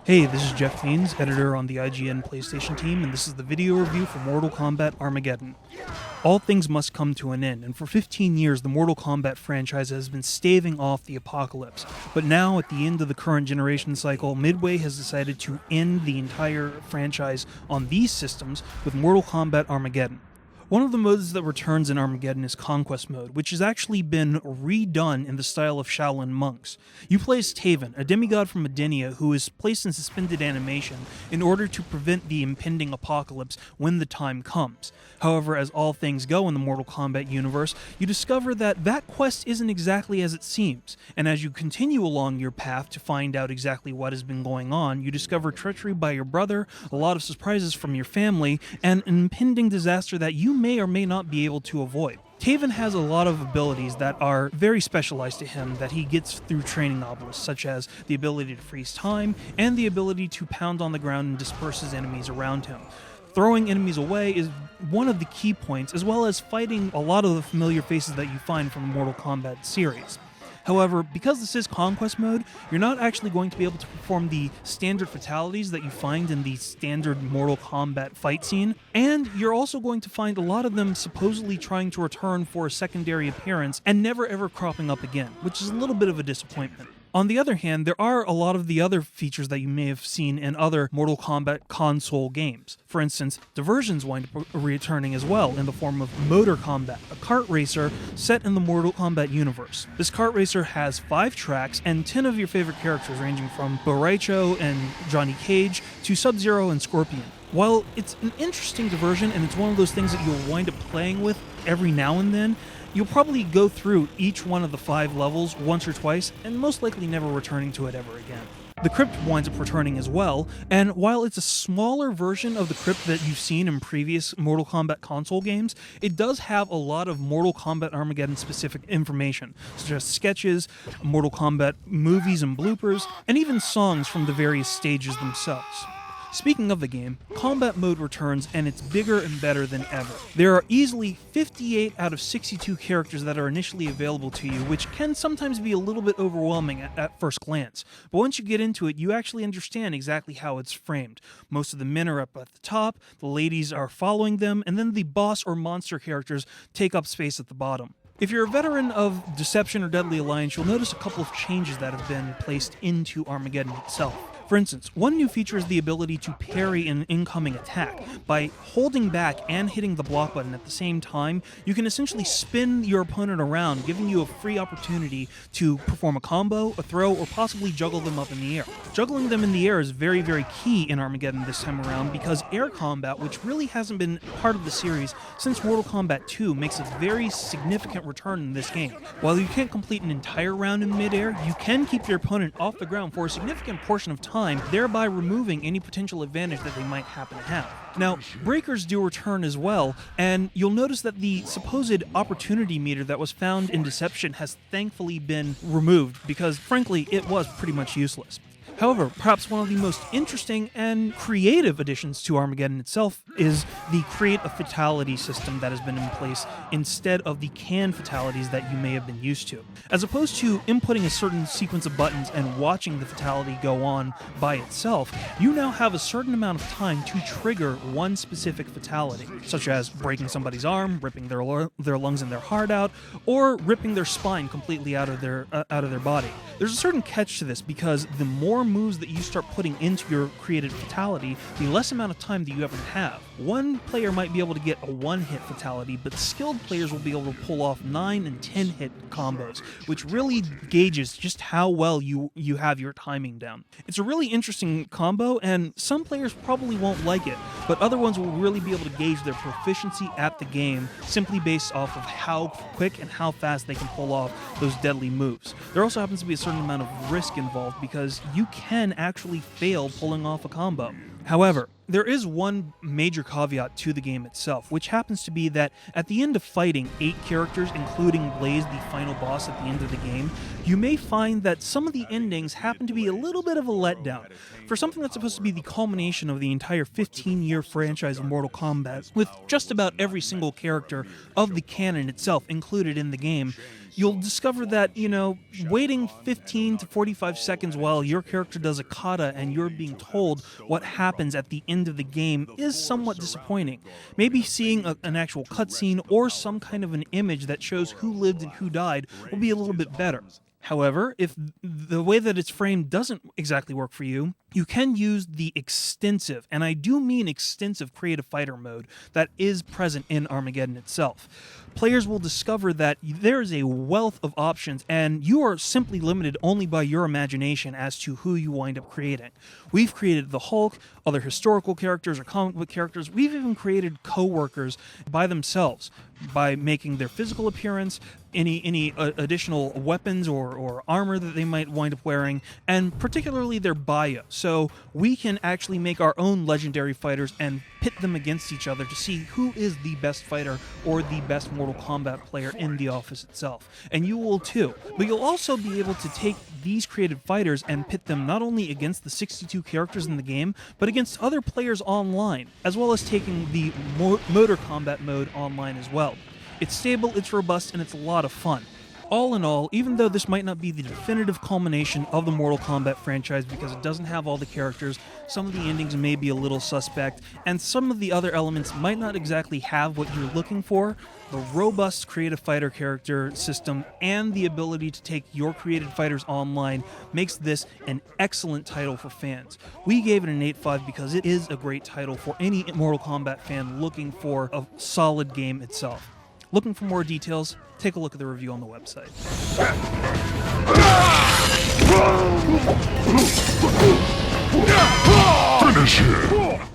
Hey, this is Jeff Haynes, editor on the IGN PlayStation team, and this is the video review for Mortal Kombat Armageddon. All things must come to an end, and for 15 years the Mortal Kombat franchise has been staving off the apocalypse. But now, at the end of the current generation cycle, Midway has decided to end the entire franchise on these systems with Mortal Kombat Armageddon. One of the modes that returns in Armageddon is Conquest Mode, which has actually been redone in the style of Shaolin monks. You play as Taven, a demigod from Edenia who is placed in suspended animation in order to prevent the impending apocalypse when the time comes. However, as all things go in the Mortal Kombat universe, you discover that that quest isn't exactly as it seems, and as you continue along your path to find out exactly what has been going on, you discover treachery by your brother, a lot of surprises from your family, and an impending disaster that you may or may not be able to avoid. Taven has a lot of abilities that are very specialized to him that he gets through training novelists, such as the ability to freeze time and the ability to pound on the ground and disperse his enemies around him. Throwing enemies away is one of the key points, as well as fighting a lot of the familiar faces that you find from the Mortal Kombat series. However, because this is Conquest Mode, you're not actually going to be able to perform the standard fatalities that you find in the standard Mortal Kombat fight scene, and you're also going to find a lot of them supposedly trying to return for a secondary appearance and never ever cropping up again, which is a little bit of a disappointment. On the other hand, there are a lot of the other features that you may have seen in other Mortal Kombat console games. For instance, diversions wind up returning as well in the form of Motor Combat, a kart racer set in the Mortal Kombat universe. This kart racer has 5 tracks and 10 of your favorite characters ranging from Boraicho and Johnny Cage to Sub-Zero and Scorpion. While it's an interesting diversion and it's one of those things that you'll wind up playing with every now and then, you'll probably go through each one of the 5 levels once or twice, and most likely never returning to it ever again. The crypt winds up returning as well, and while it's a smaller version of the crypt that you've seen in previous Mortal Kombat console games, it does have a lot of Mortal Kombat Armageddon specific information, such as sketches, Mortal Kombat movies and bloopers, and even songs from the various stages themselves. Speaking of the game, Combat Mode returns and it's bigger and better than ever. There are easily 58 out of 62 characters that are initially available to you, which can sometimes be a little bit overwhelming at first glance. But once you get into it, you actually understand exactly how it's framed. Most of the men are up at the top, the ladies are following them, and then the boss or monster characters take up space at the bottom. If you're a veteran of Deception or Deadly Alliance, you'll notice a couple of changes that have been placed into Armageddon itself. For instance, one new feature is the ability to parry an incoming attack. By holding back and hitting the block button at the same time, you can essentially spin your opponent around, giving you a free opportunity to perform a combo, a throw, or possibly juggle them up in the air. Juggling them in the air is very, very key in Armageddon this time around because air combat, which really hasn't been part of the series since Mortal Kombat 2, makes a very significant return in this game. While you can't complete an entire round in midair, you can keep your opponent off the ground for a significant portion of time, thereby removing any potential advantage that they might happen to have. Now, breakers do return as well, and you'll notice that the supposed opportunity meter that was found in Deception has thankfully been removed because, frankly, it was pretty much useless. However, perhaps one of the most interesting and creative additions to Armageddon itself is the create a fatality system that has been in place instead of the can fatalities that you may have been used to. As opposed to inputting a certain sequence of buttons and watching the fatality go on by itself, you now have a certain amount of time to trigger one specific fatality, such as breaking somebody's arm, ripping their lungs and their heart out, or ripping their spine completely out of their body. There's a certain catch to this because the more moves that you start putting into your created fatality, the less amount of time that you ever have. One player might be able to get a 1-hit fatality, but skilled players will be able to pull off 9 and 10-hit combos, which really gauges just how well you have your timing down. It's a really interesting combo, and some players probably won't like it, but other ones will really be able to gauge their proficiency at the game simply based off of how quick and how fast they can pull off those deadly moves. There also happens to be a certain amount of risk involved because you can actually fail pulling off a combo. However, there is one major caveat to the game itself, which happens to be that at the end of fighting 8 characters, including Blaze, the final boss at the end of the game, you may find that some of the endings happen to be a little bit of a letdown. For something that's supposed to be the culmination of the entire 15-year franchise of Mortal Kombat, with just about every single character of the canon itself included in the game, you'll discover that, waiting 15 to 45 seconds while your character does a kata and you're being told what happens at the end of the game is somewhat disappointing. Maybe seeing an actual cutscene or some kind of an image that shows who lived and who died will be a little bit better. However, if the way that it's framed doesn't exactly work for you, you can use the extensive, and I do mean extensive, creative fighter mode that is present in Armageddon itself. Players will discover that there is a wealth of options, and you are simply limited only by your imagination as to who you wind up creating. We've created the Hulk, other historical characters or comic book characters. We've even created co-workers by themselves, by making their physical appearance, any additional weapons or armor that they might wind up wearing, and particularly their bio. So we can actually make our own legendary fighters and pit them against each other to see who is the best fighter or the best Mortal Kombat player in the office itself. And you will too. But you'll also be able to take these created fighters and pit them not only against the 62 characters in the game, but against other players online, as well as taking the Motor Combat mode online as well. It's stable, it's robust, and it's a lot of fun. All in all, even though this might not be the definitive culmination of the Mortal Kombat franchise because it doesn't have all the characters, some of the endings may be a little suspect, and some of the other elements might not exactly have what you're looking for, the robust creative fighter character system and the ability to take your created fighters online makes this an excellent title for fans. We gave it an 8.5 because it is a great title for any Mortal Kombat fan looking for a solid game itself. Looking for more details? Take a look at the review on the website. Finish him!